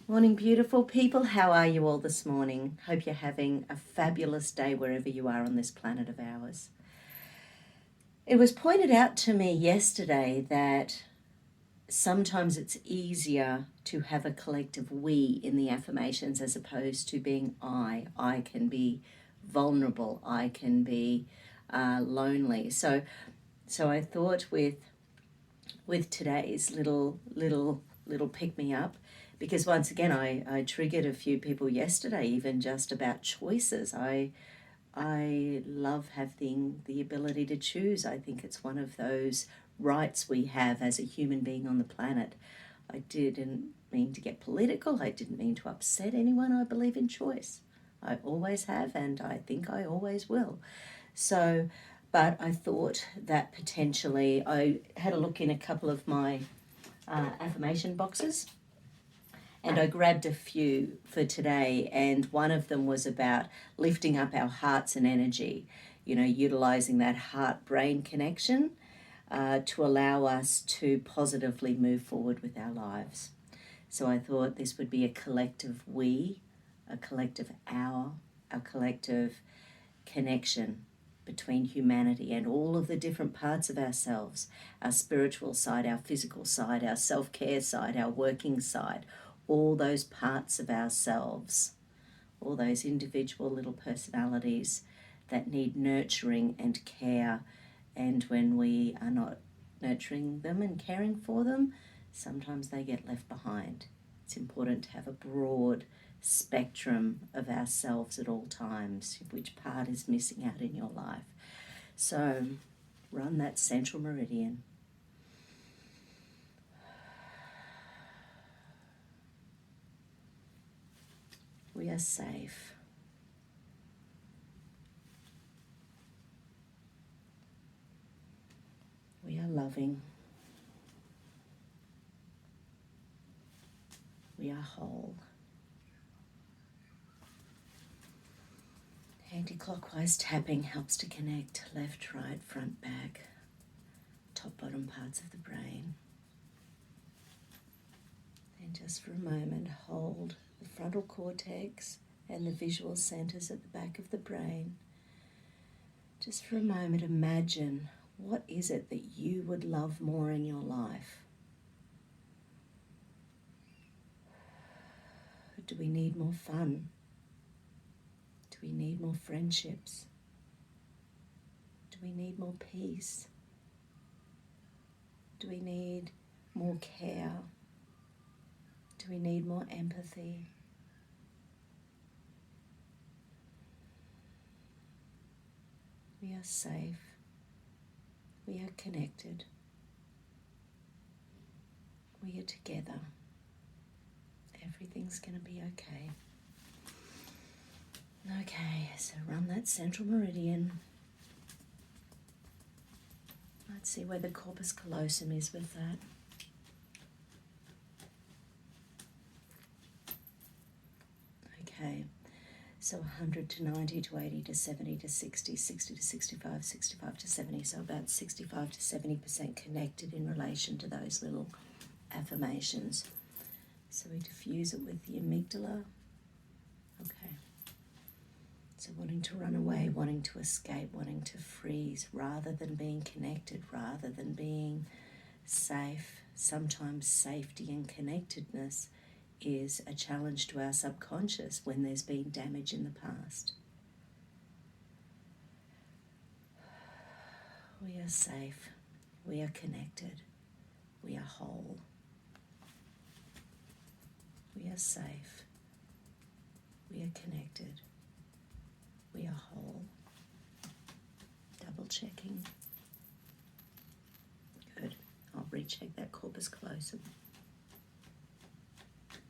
Morning, beautiful people. How are you all this morning? Hope you're having a fabulous day wherever you are on this planet of ours. It was pointed out to me yesterday that sometimes it's easier to have a collective we in the affirmations as opposed to being I. I can be vulnerable. I can be lonely. So I thought with today's little pick me up, because once again I triggered a few people yesterday even just about choices. I love having the ability to choose. I think it's one of those rights we have as a human being on the planet. I didn't mean to get political. I didn't mean to upset anyone. I believe in choice. I always have, and I think I always will. So, but I thought that potentially, I had a look in a couple of my affirmation boxes, and I grabbed a few for today, and one of them was about lifting up our hearts and energy, utilizing that heart-brain connection to allow us to positively move forward with our lives. So I thought this would be a collective we, a collective our, a collective connection between humanity and all of the different parts of ourselves, our spiritual side, our physical side, our self-care side, our working side, all those parts of ourselves, all those individual little personalities that need nurturing and care. And when we are not nurturing them and caring for them, sometimes they get left behind. It's important to have a broad spectrum of ourselves at all times, which part is missing out in your life. So run that central meridian. We are safe. We are loving. We are whole. Anti-clockwise tapping helps to connect left, right, front, back, top, bottom parts of the brain. And just for a moment, hold the frontal cortex and the visual centers at the back of the brain. Just for a moment, imagine, what is it that you would love more in your life? Do we need more fun? Do we need more friendships? Do we need more peace? Do we need more care? Do we need more empathy? We are safe. We are connected. We are together. Everything's going to be okay. Okay, so run that central meridian. Let's see where the corpus callosum is with that. Okay, so 100 to 90 to 80 to 70 to 60, 60 to 65, 65 to 70. So about 65 to 70% connected in relation to those little affirmations. So we diffuse it with the amygdala. Okay. So wanting to run away, wanting to escape, wanting to freeze, rather than being connected, rather than being safe. Sometimes safety and connectedness is a challenge to our subconscious when there's been damage in the past. We are safe. We are connected. We are whole. We are safe. We are connected. We are whole. Double checking. Good. I'll recheck that corpus callosum.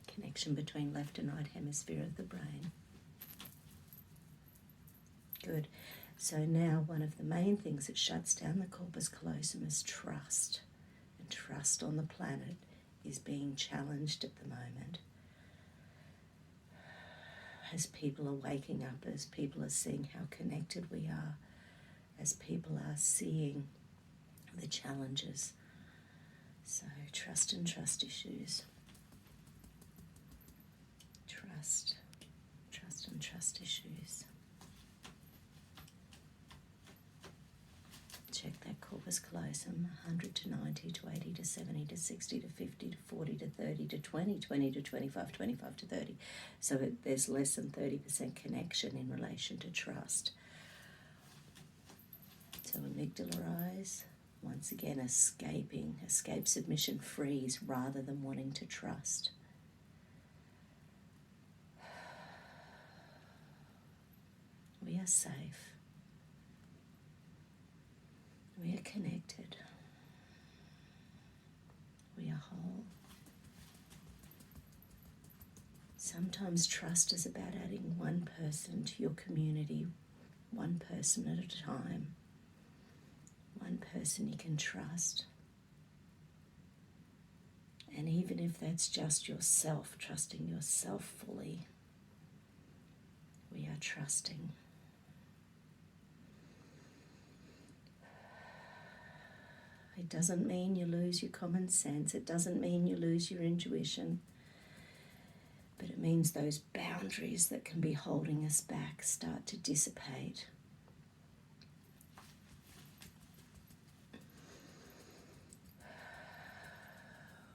Connection between left and right hemisphere of the brain. Good. So now one of the main things that shuts down the corpus callosum is trust. And trust on the planet is being challenged at the moment. As people are waking up, as people are seeing how connected we are, as people are seeing the challenges. So trust and trust issues. trust and trust issues. Check that corpus callosum, 100 to 90 to 80 to 70 to 60 to 50 to 40 to 30 to 20, 20 to 25, 25 to 30. So there's less than 30% connection in relation to trust. So amygdala rise, once again escape, submission, freeze, rather than wanting to trust. We are safe. We are connected. We are whole. Sometimes trust is about adding one person to your community, one person at a time, one person you can trust. And even if that's just yourself, trusting yourself fully, we are trusting. It doesn't mean you lose your common sense. It doesn't mean you lose your intuition. But it means those boundaries that can be holding us back start to dissipate.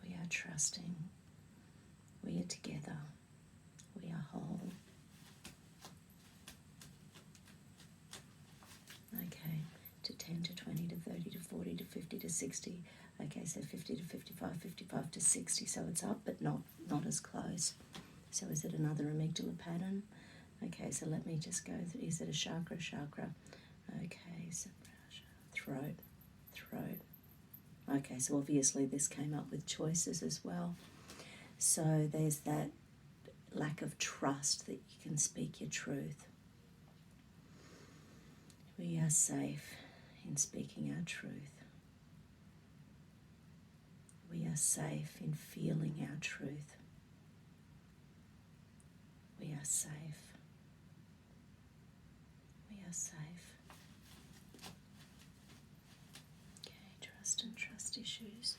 We are trusting. We are together. We are whole. Okay, to 10 to 20 to 30 to 40 to 50 to 60. Okay, so 50 to 55, 55 to 60. So it's up, but not as close. So is it another amygdala pattern? Okay, so let me just go through. Is it a chakra? Okay, so throat. Okay, so obviously this came up with choices as well. So there's that lack of trust that you can speak your truth. We are safe in speaking our truth. We are safe in feeling our truth. We are safe. We are safe. Okay, trust and trust issues.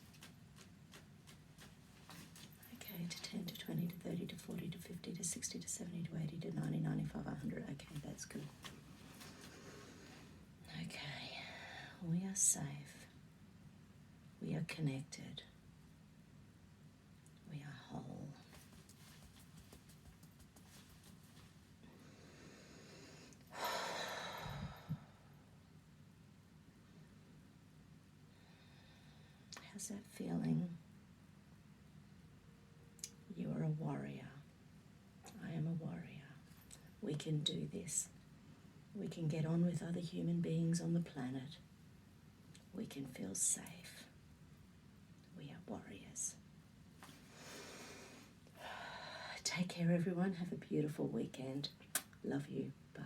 Okay, to 10 to 20 to 30 to 40 to 50 to 60 to 70 to 80 to 90, 95, 100. Okay, that's good. Okay, we are safe. We are connected. We are whole. How's that feeling? You are a warrior. I am a warrior. We can do this. We can get on with other human beings on the planet. We can feel safe. We are warriors. Take care, everyone. Have a beautiful weekend. Love you. Bye.